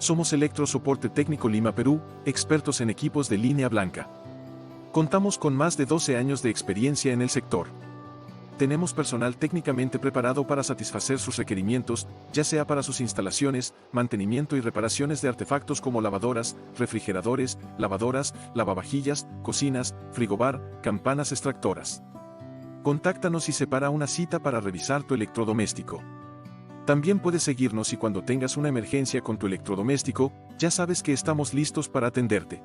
Somos Electro Soporte Técnico Lima, Perú, expertos en equipos de línea blanca. Contamos con más de 12 años de experiencia en el sector. Tenemos personal técnicamente preparado para satisfacer sus requerimientos, ya sea para sus instalaciones, mantenimiento y reparaciones de artefactos como lavadoras, refrigeradores, lavadoras, lavavajillas, cocinas, frigobar, campanas extractoras. Contáctanos y separa una cita para revisar tu electrodoméstico. También puedes seguirnos y cuando tengas una emergencia con tu electrodoméstico, ya sabes que estamos listos para atenderte.